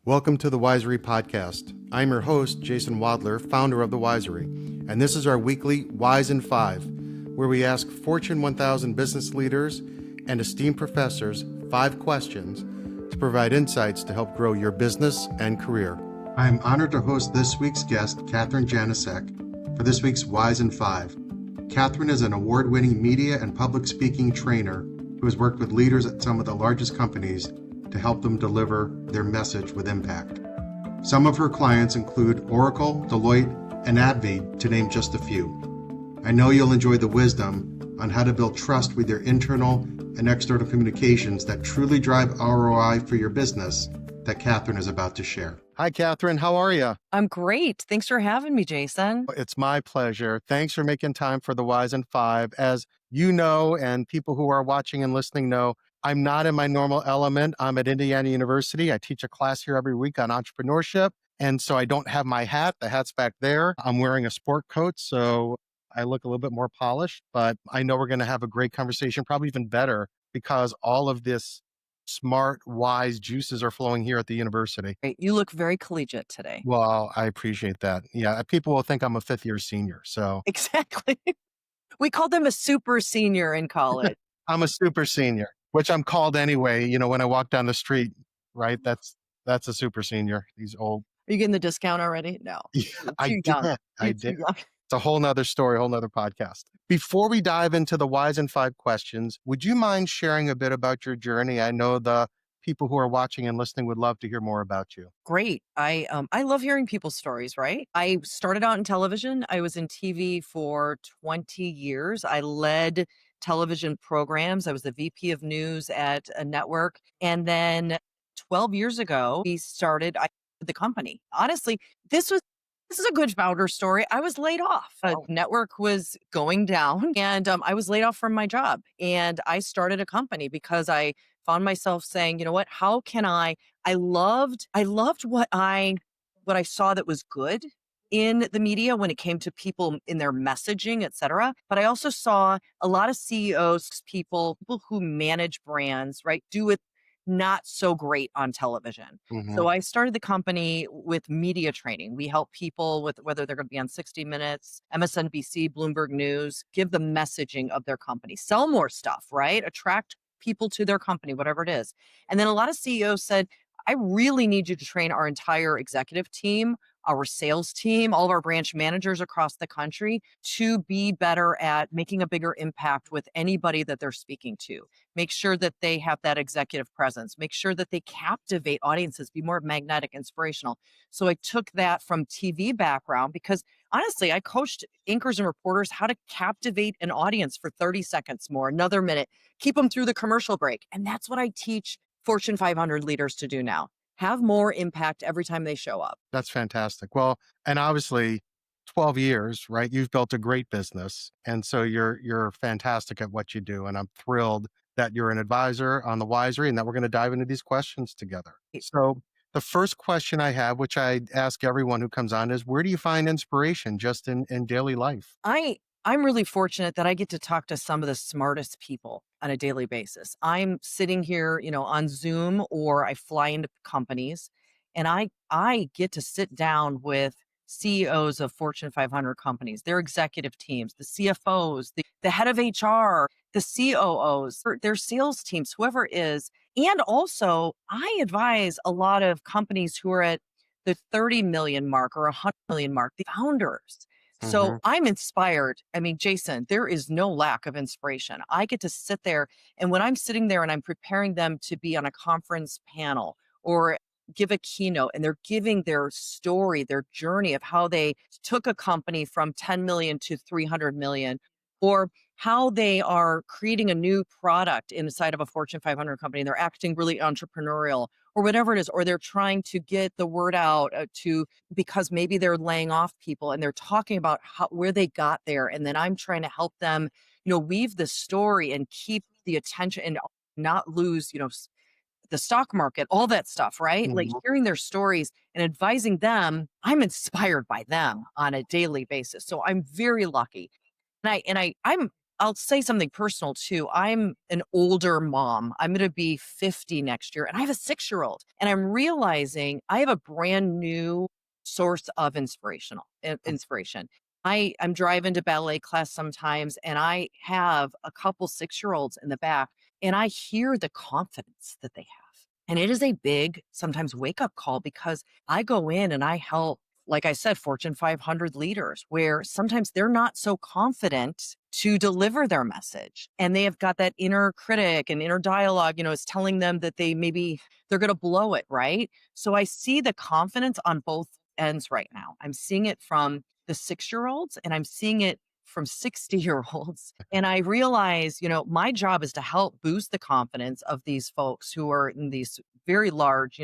Welcome to the Wisory podcast. I'm your host, Jason Wadler, founder of the Wisory, and this is our weekly Wise in 5, where we ask Fortune 1000 business leaders and esteemed professors 5 questions to provide insights to help grow your business and career. I am honored to host this week's guest, Kathryn Janicek, for this week's Wise in 5. Kathryn is an award-winning media and public speaking trainer who has worked with leaders at some of the largest companies to help them deliver their message with impact. Some of her clients include Oracle, Deloitte, and AbbVie, to name just a few. I know you'll enjoy the wisdom on how to build trust with your internal and external communications that truly drive ROI for your business that Kathryn is about to share. Hi, Kathryn. How are you? I'm great. Thanks for having me, Jason. It's my pleasure. Thanks for making time for the Wise in 5. As you know, and people who are watching and listening know, I'm not in my normal element. I'm at Indiana University. I teach a class here every week on entrepreneurship. And so I don't have my hat. The hat's back there. I'm wearing a sport coat, so I look a little bit more polished. But I know we're going to have a great conversation, probably even better, because all of this smart, wise juices are flowing here at the university. Great. You look very collegiate today. Well, I appreciate that. Yeah, people will think I'm a fifth-year senior. So Exactly. We called them a super senior in college. I'm a super senior, which I'm called anyway. You know, when I walk down the street, right? That's a super senior. These old. Are you getting the discount already? No. Yeah, I Too did. young. I You're did. too young. It's a whole nother story, a whole nother podcast. Before we dive into the Wise in 5 questions, would you mind sharing a bit about your journey? I know the people who are watching and listening would love to hear more about you. Great. I love hearing people's stories, right? I started out in television. I was in TV for 20 years. I led television programs. I was the VP of news at a network. And then 12 years ago, the company. Honestly, this is a good founder story. I was laid off. A network was going down and I was laid off from my job. And I started a company because I found myself saying, you know what, how can I loved what I saw that was good in the media when it came to people in their messaging, et cetera. But I also saw a lot of CEOs, people who manage brands, right, do it not so great on television. Mm-hmm. So I started the company with media training. We help people with whether they're going to be on 60 Minutes, MSNBC, Bloomberg News, give the messaging of their company, sell more stuff, right? Attract people to their company, whatever it is. And then a lot of CEOs said, I really need you to train our entire executive team, our sales team, all of our branch managers across the country to be better at making a bigger impact with anybody that they're speaking to. Make sure that they have that executive presence. Make sure that they captivate audiences, be more magnetic, inspirational. So I took that from TV background because honestly, I coached anchors and reporters how to captivate an audience for 30 seconds more, another minute, keep them through the commercial break. And that's what I teach Fortune 500 leaders to do now. Have more impact every time they show up. That's fantastic. Well, and obviously 12 years, right? You've built a great business. And so you're fantastic at what you do. And I'm thrilled that you're an advisor on the Wisery and that we're going to dive into these questions together. So the first question I have, which I ask everyone who comes on, is where do you find inspiration just in daily life? I'm really fortunate that I get to talk to some of the smartest people on a daily basis. I'm sitting here, on Zoom or I fly into companies and I get to sit down with CEOs of Fortune 500 companies, their executive teams, the CFOs, the head of HR, the COOs, their sales teams, whoever it is. And also, I advise a lot of companies who are at the 30 million mark or 100 million mark, the founders. So I'm inspired. I mean, Jason, there is no lack of inspiration. I get to sit there and when I'm sitting there and I'm preparing them to be on a conference panel or give a keynote and they're giving their story, their journey of how they took a company from 10 million to 300 million or how they are creating a new product inside of a Fortune 500 company and they're acting really entrepreneurial or whatever it is, or they're trying to get the word out because maybe they're laying off people and they're talking about where they got there. And then I'm trying to help them, weave the story and keep the attention and not lose, the stock market, all that stuff, right? Like hearing their stories and advising them, I'm inspired by them on a daily basis. So I'm very lucky. I'm I'll say something personal too. I'm an older mom. I'm going to be 50 next year and I have a 6-year-old and I'm realizing I have a brand new source of inspiration. I'm driving to ballet class sometimes and I have a couple 6-year-olds in the back and I hear the confidence that they have. And it is a big, sometimes wake up call because I go in and I help, like I said, Fortune 500 leaders where sometimes they're not so confident to deliver their message. And they have got that inner critic and inner dialogue, is telling them that they're going to blow it, right? So I see the confidence on both ends right now. I'm seeing it from the 6-year-olds and I'm seeing it from 60-year-olds. And I realize, my job is to help boost the confidence of these folks who are in these very large,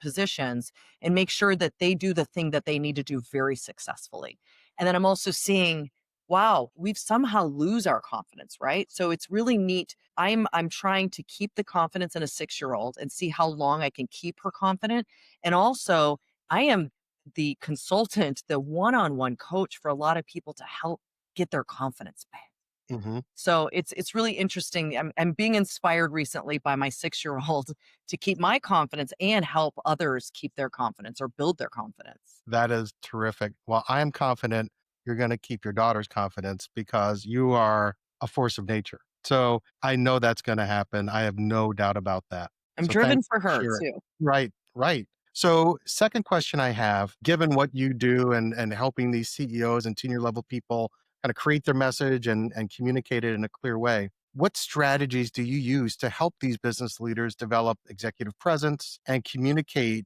positions and make sure that they do the thing that they need to do very successfully. And then I'm also seeing, wow, we've somehow lose our confidence, right? So it's really neat. I'm trying to keep the confidence in a 6-year-old and see how long I can keep her confident. And also, I am the consultant, the one-on-one coach for a lot of people to help get their confidence back. Hmm. So it's really interesting. I'm being inspired recently by my 6-year-old to keep my confidence and help others keep their confidence or build their confidence. That is terrific. Well, I am confident you're going to keep your daughter's confidence because you are a force of nature. So I know that's going to happen. I have no doubt about that. I'm So thank driven you for for her sharing. too. Right, right. So, second question I have, given what you do and helping these CEOs and senior level people kind of create their message and communicate it in a clear way, what strategies do you use to help these business leaders develop executive presence and communicate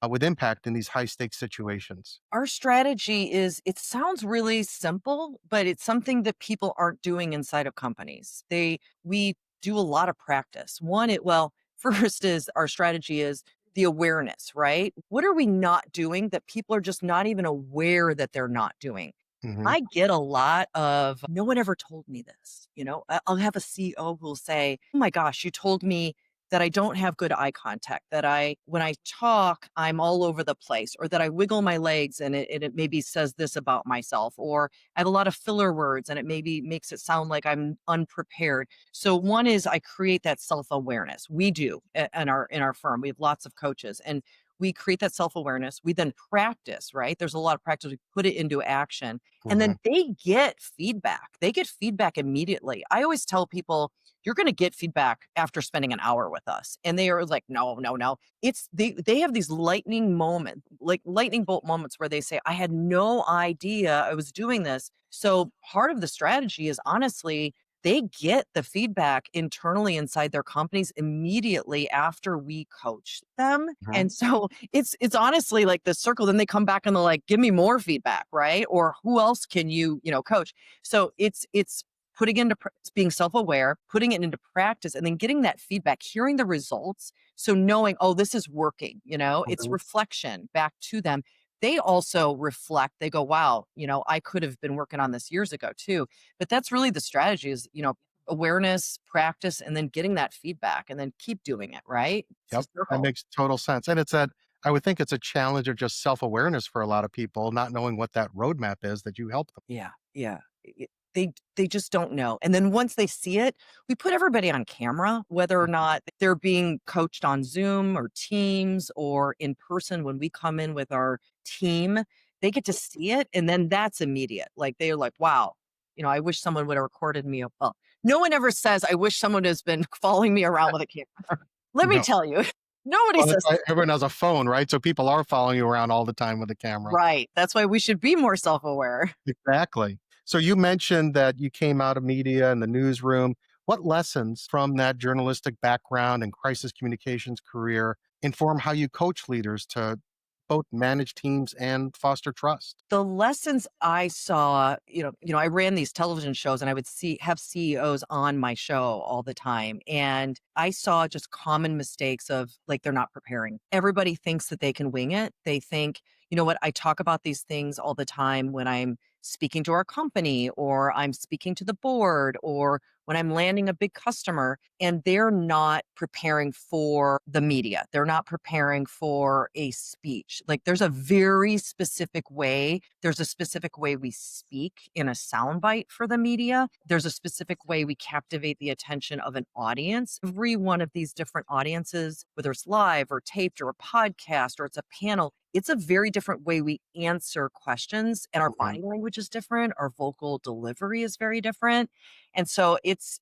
with impact in these high stakes situations? Our strategy is it sounds really simple, but it's something that people aren't doing inside of companies. We do a lot of practice. First is our strategy is the awareness, right? What are we not doing that people are just not even aware that they're not doing? Hmm. I get a lot of, no one ever told me this. I'll have a CEO who'll say, oh my gosh, you told me that I don't have good eye contact, that when I talk, I'm all over the place, or that I wiggle my legs and it maybe says this about myself, or I have a lot of filler words and it maybe makes it sound like I'm unprepared. So one is I create that self-awareness. We do in our firm. We have lots of coaches and we create that self-awareness. We then practice, right? There's a lot of practice. We put it into action and Hmm. then they get feedback. They get feedback immediately. I always tell people, you're going to get feedback after spending an hour with us. And they are like, no, no, no. They have these lightning moments, like lightning bolt moments where they say, I had no idea I was doing this. So part of the strategy is honestly, they get the feedback internally inside their companies immediately after we coach them. Hmm. And so it's honestly like the circle. Then they come back and they're like, give me more feedback, right? Or who else can you coach? So it's putting being self-aware, putting it into practice, and then getting that feedback, hearing the results. So knowing, oh, this is working, it's Hmm. reflection back to them. They also reflect, they go, wow, I could have been working on this years ago too. But that's really the strategy is, awareness, practice, and then getting that feedback and then keep doing it, right? It's a Yep, that circle. makes total sense. And I would think it's a challenge of just self awareness for a lot of people, not knowing what that roadmap is that you help them. Yeah, yeah. They just don't know. And then once they see it, we put everybody on camera, whether or not they're being coached on Zoom or Teams or in person when we come in with our team, they get to see it and then that's immediate. Like they're like, wow, I wish someone would have recorded me. Well, no one ever says, I wish someone has been following me around with a camera. Let me No. tell you, nobody Well, that's says why everyone has a phone, right? So people are following you around all the time with a camera. right. That's why we should be more self-aware. Exactly. So you mentioned that you came out of media and the newsroom. What lessons from that journalistic background and crisis communications career inform how you coach leaders to both manage teams and foster trust? The lessons I saw, I ran these television shows and I would have CEOs on my show all the time. And I saw just common mistakes of like they're not preparing. Everybody thinks that they can wing it. They think, you know what, I talk about these things all the time when I'm speaking to our company or I'm speaking to the board or when I'm landing a big customer and they're not preparing for the media, they're not preparing for a speech. Like there's a very specific way, there's a specific way we speak in a soundbite for the media. There's a specific way we captivate the attention of an audience. Every one of these different audiences, whether it's live or taped or a podcast or it's a panel, it's a very different way we answer questions, and our Mhm. body language is different, our vocal delivery is very different. And so it's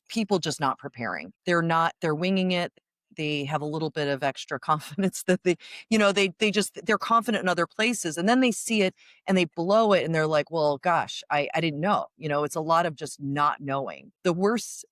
people just not preparing. They're winging it. They have a little bit of extra confidence that they're confident in other places, and then they see it and they blow it and they're like, well, gosh, I didn't know. It's a lot of just not knowing. The worst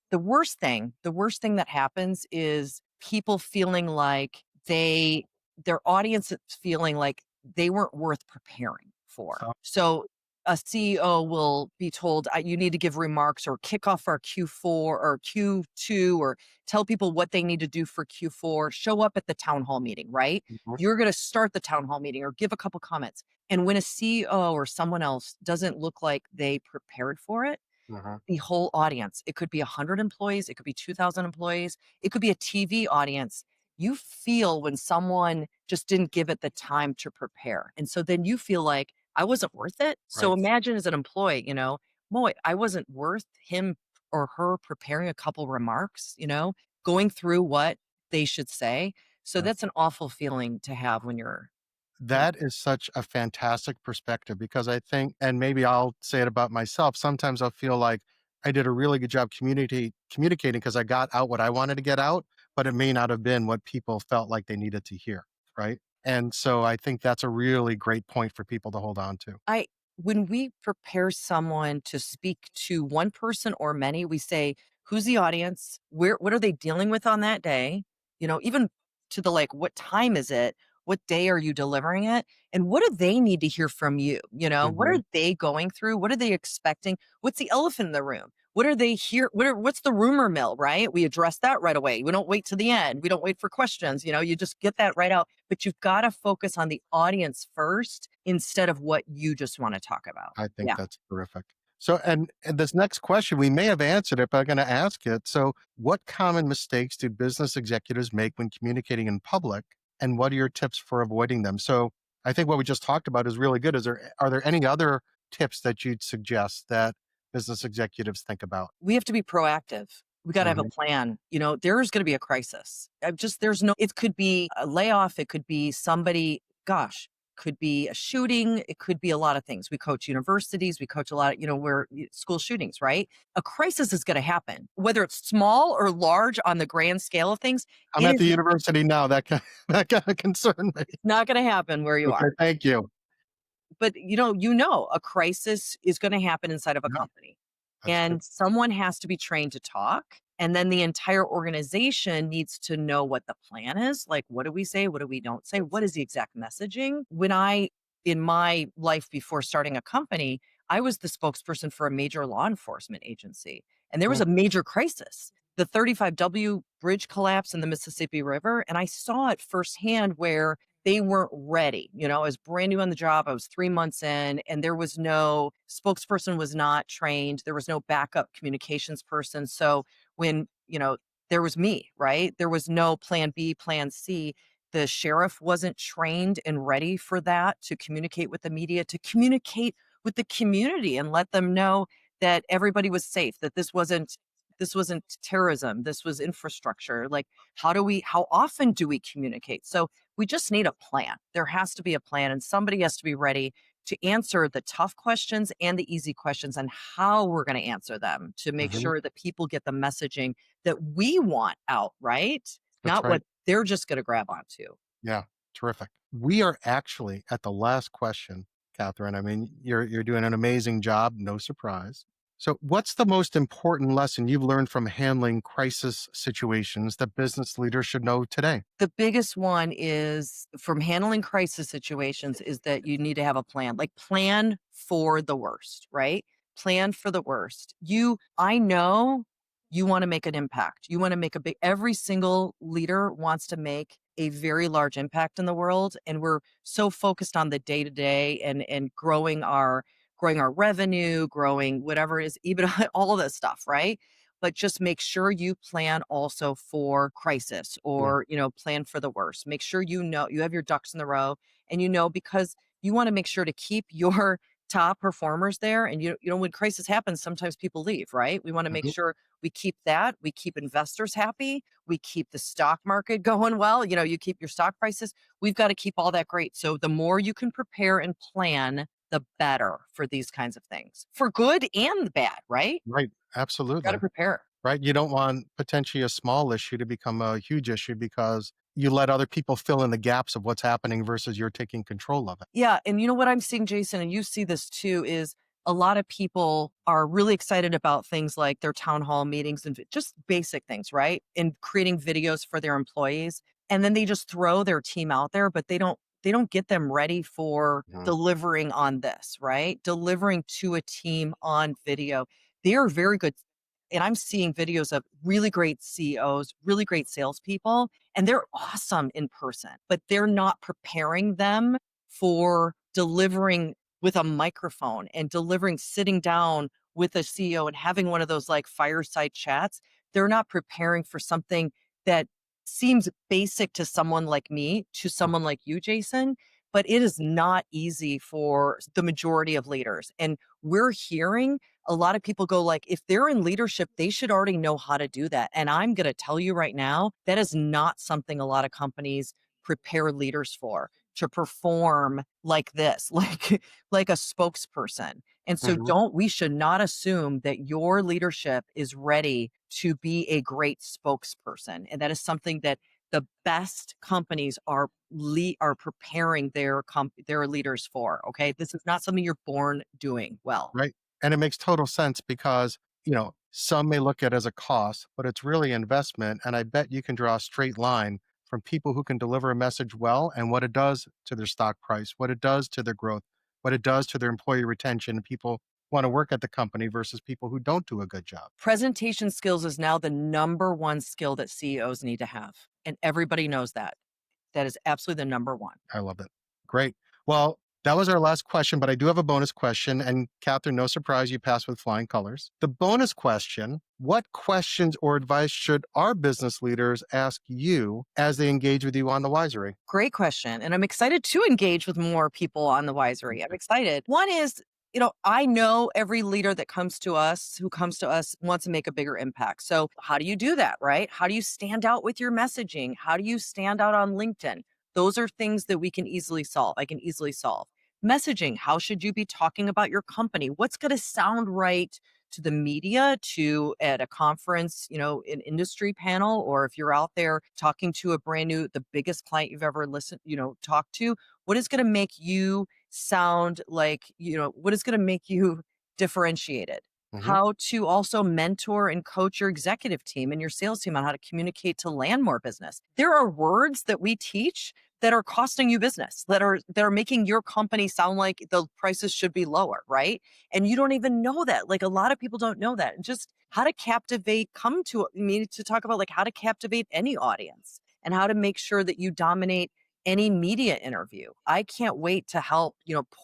thing that happens is people feeling like their audience is feeling like they weren't worth preparing for. So, So a CEO will be told, you need to give remarks or kick off our Q4 or Q2 or tell people what they need to do for Q4, show up at the town hall meeting, right? mhm, You're going to start the town hall meeting or give a couple comments. And when a CEO or someone else doesn't look like they prepared for it, mhm, the whole audience. It could be 100 employees, it could be 2,000 employees, it could be a TV audience. You feel when someone just didn't give it the time to prepare. And so then you feel like I wasn't worth it. So right. imagine as an employee, boy, I wasn't worth him or her preparing a couple remarks, going through what they should say. So Yeah. that's an awful feeling to have when you're, That is such a fantastic perspective because I think, and maybe I'll say it about myself, sometimes I'll feel like I did a really good job communicating because I got out what I wanted to get out, but it may not have been what people felt like they needed to hear. Right. And so I think that's a really great point for people to hold on to. I when we prepare someone to speak to one person or many, we say, who's the audience? What are they dealing with on that day? Even to the like, what time is it? What day are you delivering it? And what do they need to hear from you? What are Mhm. they going through? What are they expecting? What's the elephant in the room? What are they here? What's the rumor mill, right? We address that right away. We don't wait to the end. We don't wait for questions. You just get that right out. But you've got to focus on the audience first instead of what you just want to talk about. I think Yeah. that's terrific. So, and this next question, we may have answered it, but I'm going to ask it. So, what common mistakes do business executives make when communicating in public, and what are your tips for avoiding them? So, I think what we just talked about is really good. Are there any other tips that you'd suggest that business executives think about? We have to be proactive. We got to have a Mhm. plan. There's going to be a crisis. It could be a layoff. It could be somebody, gosh, could be a shooting. It could be a lot of things. We coach universities. We coach a lot of, school shootings, right? A crisis is going to happen, whether it's small or large on the grand scale of things. I'm It at is the university now. That kind of concerned me. not going to happen where you Okay, are. thank you. But a crisis is going to happen inside of a Yeah, company. that's true. And someone has to be trained to talk. And then the entire organization needs to know what the plan is. Like, what do we say? What do we don't say? What is the exact messaging? In my life before starting a company, I was the spokesperson for a major law enforcement agency. And there was Mm, a major crisis. The 35W bridge collapse in the Mississippi River. And I saw it firsthand where they weren't ready. I was brand new on the job. I was 3 months in, and there was no spokesperson was not trained. There was no backup communications person. So when, there was me, right? There was no plan B, plan C. The sheriff wasn't trained and ready for that to communicate with the media, to communicate with the community and let them know that everybody was safe, that this wasn't terrorism. This was infrastructure. Like, how often do we communicate? So we just need a plan. There has to be a plan, and somebody has to be ready to answer the tough questions and the easy questions and how we're going to answer them to make mhm. sure that people get the messaging that we want out, right? That's Not right. what they're just going to grab onto. Yeah, terrific. We are actually at the last question, Catherine. I mean, you're doing an amazing job, no surprise. So, what's the most important lesson you've learned from handling crisis situations that business leaders should know today? The biggest one is from handling crisis situations is that you need to have a plan. Like plan for the worst, right? Plan for the worst. I know you want to make an impact. You want to make every single leader wants to make a very large impact in the world. And we're so focused on the day to day and growing our growing our revenue, growing whatever it is, even all of that stuff, right? But just make sure you plan also for crisis Yeah. or, plan for the worst. Make sure you have your ducks in the row and because you want to make sure to keep your top performers there. And when crisis happens, sometimes people leave, right? We want to make Mhm. sure we keep that, we keep investors happy, we keep the stock market going well, you keep your stock prices. We've got to keep all that great. So the more you can prepare and plan, the better for these kinds of things, for good and the bad, right? Right. Got to Absolutely. prepare. Right. You don't want potentially a small issue to become a huge issue because you let other people fill in the gaps of what's happening versus you're taking control of it. Yeah, and you know what I'm seeing, Jason, and you see this too, is a lot of people are really excited about things like their town hall meetings and just basic things, right? And creating videos for their employees. And then they just throw their team out there, but they don't get them ready for Mhm. delivering on this, right? Delivering to a team on video. They are very good. And I'm seeing videos of really great CEOs, really great salespeople, and they're awesome in person, but they're not preparing them for delivering with a microphone and delivering sitting down with a CEO and having one of those like fireside chats. They're not preparing for something that seems basic to someone like me, to someone like you, Jason, but it is not easy for the majority of leaders. And we're hearing a lot of people go like, if they're in leadership, they should already know how to do that. And I'm going to tell you right now, that is not something a lot of companies prepare leaders for, to perform like this, like a spokesperson. And so Mhm. we should not assume that your leadership is ready to be a great spokesperson. And that is something that the best companies are preparing their leaders for. Okay. This is not something you're born doing well. Right. And it makes total sense because, some may look at it as a cost, but it's really investment. And I bet you can draw a straight line from people who can deliver a message well and what it does to their stock price, what it does to their growth, what it does to their employee retention. People want to work at the company versus people who don't do a good job. Presentation skills is now the number one skill that CEOs need to have. And everybody knows that. That is absolutely the number one. I love it. Great. Well, that was our last question, but I do have a bonus question. And Kathryn, no surprise, you passed with flying colors. The bonus question: what questions or advice should our business leaders ask you as they engage with you on the Wisery? Great question. And I'm excited to engage with more people on the Wisery. I'm excited. One is, I know every leader who comes to us wants to make a bigger impact. So how do you do that, right? How do you stand out with your messaging? How do you stand out on LinkedIn? Those are things that we can easily solve. I can easily solve. Messaging, how should you be talking about your company? What's going to sound right to the media, to at a conference, an industry panel, or if you're out there talking to the biggest client you've ever talked to, what is going to make you sound like, what is going to make you differentiated? Hmm. How to also mentor and coach your executive team and your sales team on how to communicate to land more business. There are words that we teach that are costing you business, that are making your company sound like the prices should be lower, right? And you don't even know that. Like a lot of people don't know that. And just how to come to me to talk about like how to captivate any audience and how to make sure that you dominate any media interview. I can't wait to help,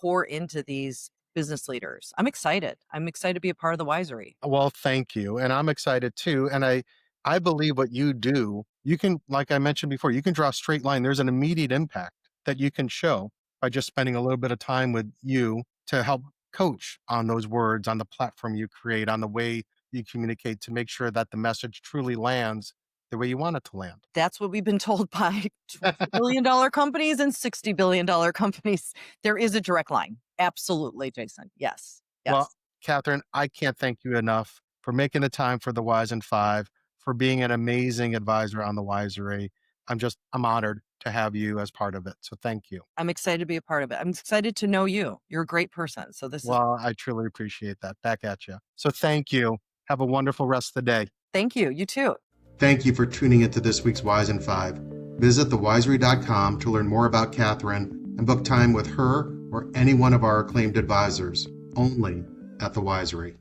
pour into these business leaders. I'm excited. I'm excited to be a part of the Wisery. Well, thank you. And I'm excited too. And I believe what you do, you can, like I mentioned before, you can draw a straight line. There's an immediate impact that you can show by just spending a little bit of time with you to help coach on those words, on the platform you create, on the way you communicate to make sure that the message truly lands the way you want it to land. That's what we've been told by $20 billion companies and $60 billion companies. There is a direct line. Absolutely, Jason. Yes. Well, Yes. Kathryn, I can't thank you enough for making the time for the Wise and Five, for being an amazing advisor on the Wisery. I'm honored to have you as part of it. So thank you. I'm excited to be a part of it. I'm excited to know you. You're a great person. So this is, Well, I truly appreciate that. Back at you. So thank you. Have a wonderful rest of the day. thank you. You too. Thank you for tuning into this week's Wise and Five. Visit thewisery.com to learn more about Kathryn and book time with her or any one of our acclaimed advisors, only at the Wisery.